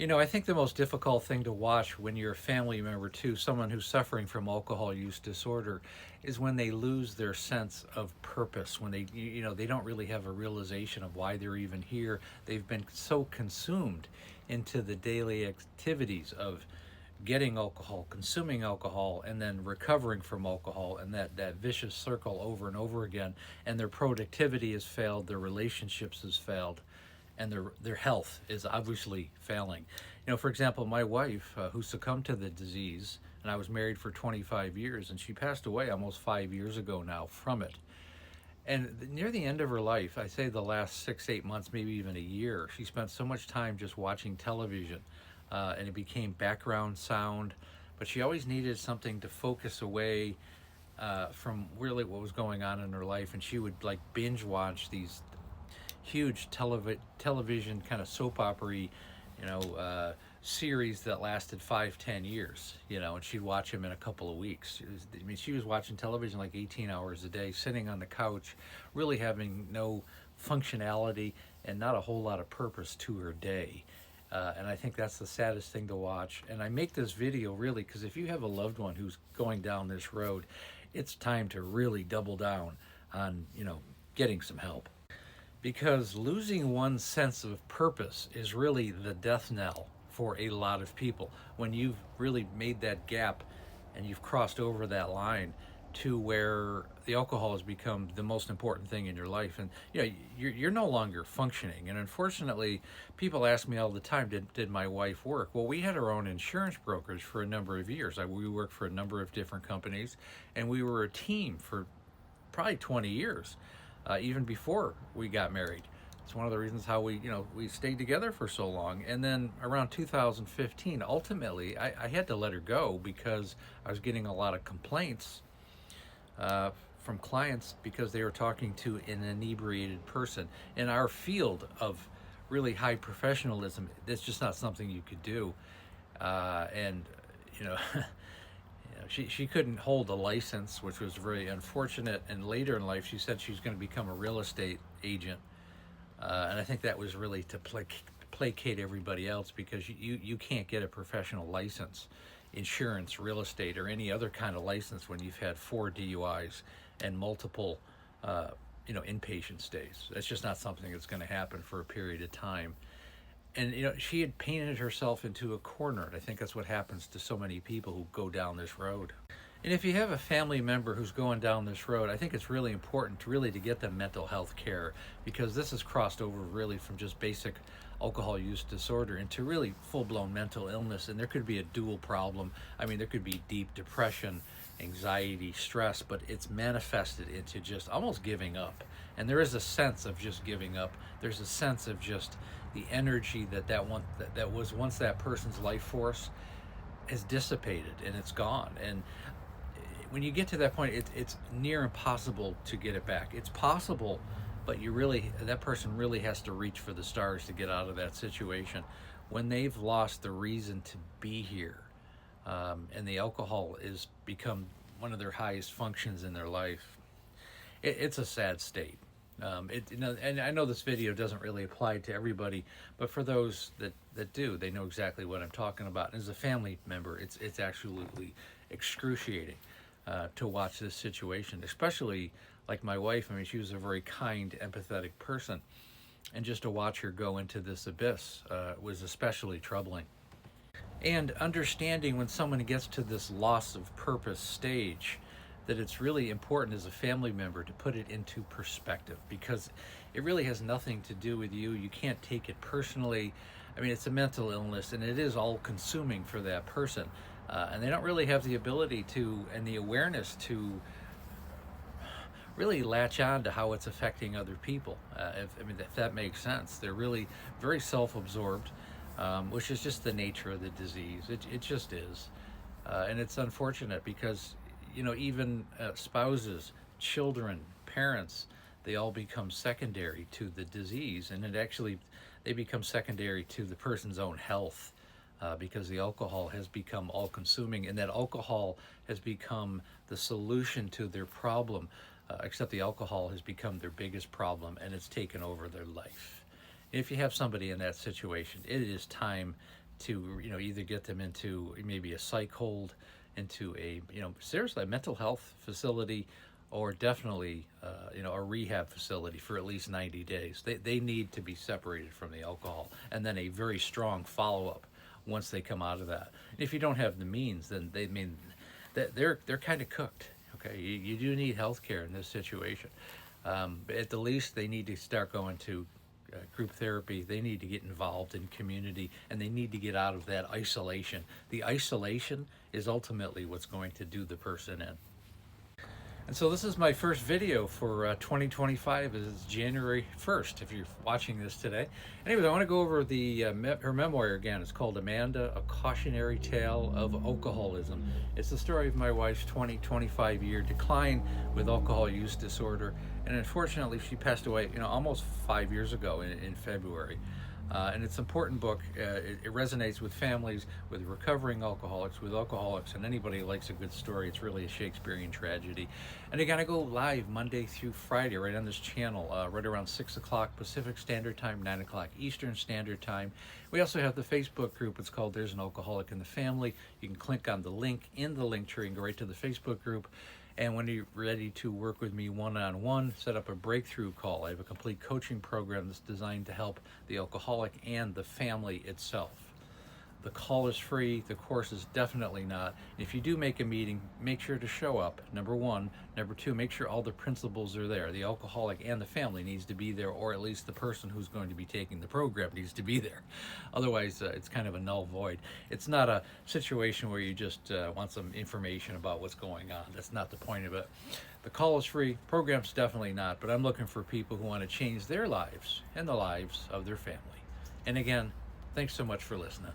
I think the most difficult thing to watch when you're a family member too, someone who's suffering from alcohol use disorder, is when they lose their sense of purpose, when they don't really have a realization of why they're even here. They've been so consumed into the daily activities of getting alcohol, consuming alcohol, and then recovering from alcohol, and that vicious circle over and over again. And their productivity has failed, their relationships has failed, and their health is obviously failing. For example, my wife, who succumbed to the disease, and I was married for 25 years, and she passed away almost 5 years ago now from it. And near the end of her life, I say the last 6, 8 months, maybe even a year, she spent so much time just watching television, and it became background sound. But she always needed something to focus away from really what was going on in her life, and she would like binge watch these huge television kind of soap opera, series that lasted 5, 10 years, and she'd watch them in a couple of weeks. She was watching television like 18 hours a day, sitting on the couch, really having no functionality and not a whole lot of purpose to her day. And I think that's the saddest thing to watch. And I make this video really because if you have a loved one who's going down this road, it's time to really double down on, getting some help, because losing one's sense of purpose is really the death knell for a lot of people. When you've really made that gap and you've crossed over that line to where the alcohol has become the most important thing in your life, and you're no longer functioning. And unfortunately, people ask me all the time, did my wife work? Well, we had our own insurance brokers for a number of years. We worked for a number of different companies, and we were a team for probably 20 years, even before we got married. It's one of the reasons how we stayed together for so long. And then around 2015, ultimately, I had to let her go because I was getting a lot of complaints from clients because they were talking to an inebriated person. In our field of really high professionalism, that's just not something you could do. And you know, she couldn't hold a license, which was very unfortunate. And later in life, she said she was going to become a real estate agent. And I think that was really to placate everybody else, because you can't get a professional license, insurance, real estate, or any other kind of license when you've had 4 DUIs and multiple, inpatient stays. That's just not something that's going to happen for a period of time. And she had painted herself into a corner, and I think that's what happens to so many people who go down this road. And if you have a family member who's going down this road, I think it's really important to get them mental health care, because this has crossed over really from just basic alcohol use disorder into really full-blown mental illness. And there could be a dual problem. I mean, there could be deep depression, anxiety, stress, but it's manifested into just almost giving up. And there is a sense of just giving up. There's a sense of just the energy that was once that person's life force has dissipated, and it's gone. And when you get to that point, it's near impossible to get it back. It's possible, but that person really has to reach for the stars to get out of that situation. When they've lost the reason to be here, and the alcohol is become one of their highest functions in their life, it's a sad state. And I know this video doesn't really apply to everybody, but for those that do, they know exactly what I'm talking about. And as a family member, it's absolutely excruciating to watch this situation, especially like my wife. I mean, she was a very kind, empathetic person, and just to watch her go into this abyss was especially troubling. And understanding when someone gets to this loss of purpose stage, that it's really important as a family member to put it into perspective, because it really has nothing to do with you. You can't take it personally. I mean, it's a mental illness, and it is all consuming for that person. And they don't really have the ability to, and the awareness to really latch on to how it's affecting other people. If that makes sense. They're really very self-absorbed, which is just the nature of the disease. It just is. And it's unfortunate because, even spouses, children, parents, they all become secondary to the disease. And they become secondary to the person's own health. Because the alcohol has become all-consuming, and that alcohol has become the solution to their problem, except the alcohol has become their biggest problem, and it's taken over their life. If you have somebody in that situation, it is time to either get them into maybe a psych hold, into a seriously a mental health facility, or definitely a rehab facility for at least 90 days. They need to be separated from the alcohol, and then a very strong follow-up once they come out of that. If you don't have the means, then they're kind of cooked. Okay, you do need health care in this situation. But at the least, they need to start going to group therapy. They need to get involved in community, and they need to get out of that isolation. The isolation is ultimately what's going to do the person in. And so this is my first video for 2025. It's January 1st, if you're watching this today. Anyways, I want to go over her memoir again. It's called Amanda, A Cautionary Tale of Alcoholism. It's the story of my wife's 25-year decline with alcohol use disorder. And unfortunately, she passed away almost 5 years ago in February. And it's an important book. It resonates with families, with recovering alcoholics, with alcoholics, and anybody who likes a good story. It's really a Shakespearean tragedy. And again, I go live Monday through Friday right on this channel, right around 6 o'clock Pacific Standard Time, 9 o'clock Eastern Standard Time. We also have the Facebook group. It's called There's an Alcoholic in the Family. You can click on the link in the link tree and go right to the Facebook group. And when you're ready to work with me one-on-one, set up a breakthrough call. I have a complete coaching program that's designed to help the alcoholic and the family itself. The call is free. The course is definitely not. If you do make a meeting, make sure to show up, number one. Number two, make sure all the principals are there. The alcoholic and the family needs to be there, or at least the person who's going to be taking the program needs to be there. Otherwise, it's kind of a null void. It's not a situation where you just want some information about what's going on. That's not the point of it. The call is free. Program's definitely not, but I'm looking for people who want to change their lives and the lives of their family. And again, thanks so much for listening.